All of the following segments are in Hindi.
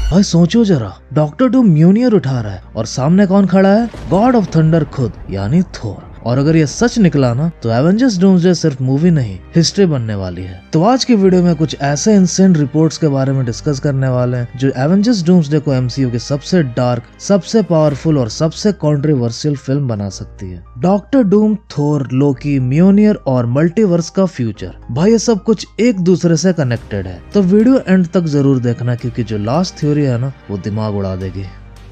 भाई सोचो जरा, डॉक्टर डूम म्योनियर उठा रहा है और सामने कौन खड़ा है? गॉड ऑफ थंडर खुद, यानी थोर। और अगर ये सच निकला ना तो एवेंजर्स डूम्सडे सिर्फ मूवी नहीं, हिस्ट्री बनने वाली है। तो आज की वीडियो में कुछ ऐसे इंसेंट रिपोर्ट्स के बारे में डिस्कस करने वाले हैं जो एवेंजर्स डूम्सडे को एमसीयू की सबसे डार्क, सबसे पावरफुल और सबसे कंट्रोवर्शियल फिल्म बना सकती है। डॉक्टर डूम, थोर, लोकी, म्योनियर और मल्टीवर्स का फ्यूचर। भाई ये सब कुछ एक दूसरे से कनेक्टेड है, तो वीडियो एंड तक जरूर देखना क्योंकि जो लास्ट थ्योरी है ना वो दिमाग उड़ा देगी।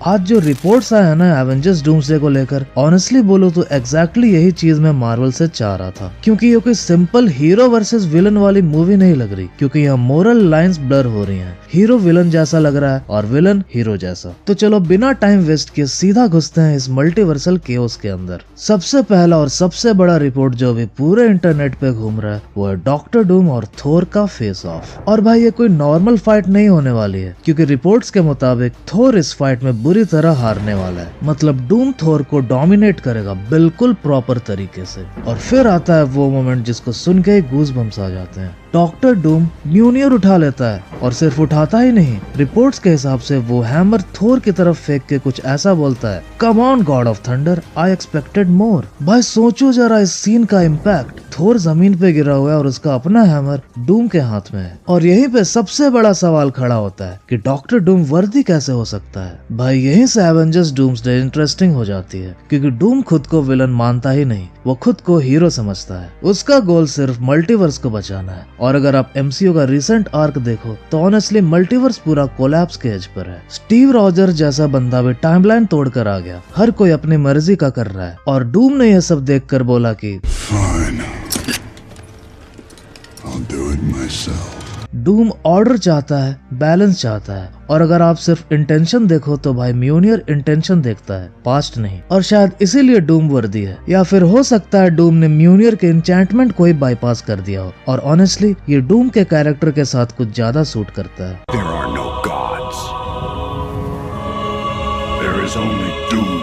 आज जो रिपोर्ट्स आए हैं ना एवेंजर्स डूम्सडे को लेकर, ऑनेस्टली बोलो तो एग्जैक्टली यही चीज मैं मार्वल से चाह रहा था, क्योंकि ये कोई सिंपल हीरो वर्सेस विलन वाली मूवी नहीं लग रही, क्योंकि यहाँ मोरल लाइंस ब्लर हो रही हैं। हीरो विलन जैसा लग रहा है और विलन हीरो जैसा। तो चलो बिना टाइम वेस्ट किए सीधा घुसते हैं इस मल्टीवर्सल केओस के अंदर। सबसे पहला और सबसे बड़ा रिपोर्ट जो अभी पूरे इंटरनेट पे घूम रहा है वो है डॉक्टर डूम और थोर का फेस ऑफ। और भाई ये कोई नॉर्मल फाइट नहीं होने वाली है, क्योंकि रिपोर्ट्स के मुताबिक थोर इस फाइट में बुरी तरह हारने वाला है। मतलब डूम थोर को डोमिनेट करेगा बिल्कुल प्रॉपर तरीके से। और फिर आता है वो मोमेंट जिसको सुन के ही गूज़बम्स आ जाते हैं। डॉक्टर डूम म्योनियर उठा लेता है और सिर्फ उठाता ही नहीं, रिपोर्ट्स के हिसाब से वो हैमर थोर की तरफ फेंक के कुछ ऐसा बोलता है, come on God of thunder, I expected more. भाई सोचो जरा इस सीन का इम्पैक्ट। थोर जमीन पे गिरा हुआ है और उसका अपना हैमर डूम के हाथ में है। और यहीं पे सबसे बड़ा सवाल खड़ा होता है कि डॉक्टर डूम वर्दी कैसे हो सकता है। भाई यहीं से एवेंजर्स डूम्सडे इंटरेस्टिंग हो जाती है, क्योंकि डूम खुद को विलन मानता ही नहीं, वो खुद को हीरो समझता है। उसका गोल सिर्फ मल्टीवर्स को बचाना है। और अगर आप एमसीयू का रिसेंट आर्क देखो तो ऑनेस्टली मल्टीवर्स पूरा कोलैप्स के एज पर है। स्टीव रॉजर जैसा बंदा भी टाइमलाइन तोड़कर आ गया, हर कोई अपनी मर्जी का कर रहा है। और डूम ने यह सब देखकर बोला कि डूम ऑर्डर चाहता है, बैलेंस चाहता है। और अगर आप सिर्फ इंटेंशन देखो तो भाई म्योनियर इंटेंशन देखता है, पास्ट नहीं। और शायद इसीलिए डूम वर्दी है, या फिर हो सकता है डूम ने म्योनियर के एन्चेंटमेंट को ही बाईपास कर दिया हो। और ऑनेस्टली ये डूम के कैरेक्टर के साथ कुछ ज्यादा सूट करता है। There are no gods. There is only doom.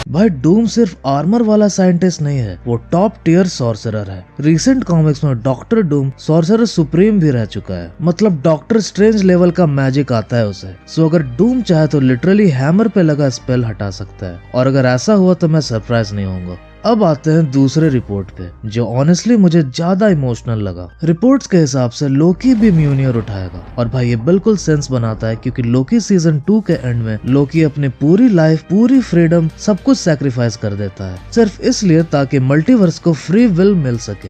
भाई डूम सिर्फ आर्मर वाला साइंटिस्ट नहीं है, वो टॉप टियर सॉर्सरर है। रिसेंट कॉमिक्स में डॉक्टर डूम सॉर्सरर सुप्रीम भी रह चुका है। मतलब डॉक्टर स्ट्रेंज लेवल का मैजिक आता है उसे। सो अगर डूम चाहे तो लिटरली हैमर पे लगा स्पेल हटा सकता है। और अगर ऐसा हुआ तो मैं सरप्राइज नहीं होऊंगा। अब आते हैं दूसरे रिपोर्ट पे, जो ऑनेस्टली मुझे ज्यादा इमोशनल लगा। रिपोर्ट्स के हिसाब से लोकी भी म्योनियर उठाएगा। और भाई ये बिल्कुल सेंस बनाता है, क्योंकि लोकी सीजन 2 के एंड में लोकी अपनी पूरी लाइफ, पूरी फ्रीडम, सब कुछ सैक्रिफाइस कर देता है, सिर्फ इसलिए ताकि मल्टीवर्स को फ्री विल मिल सके।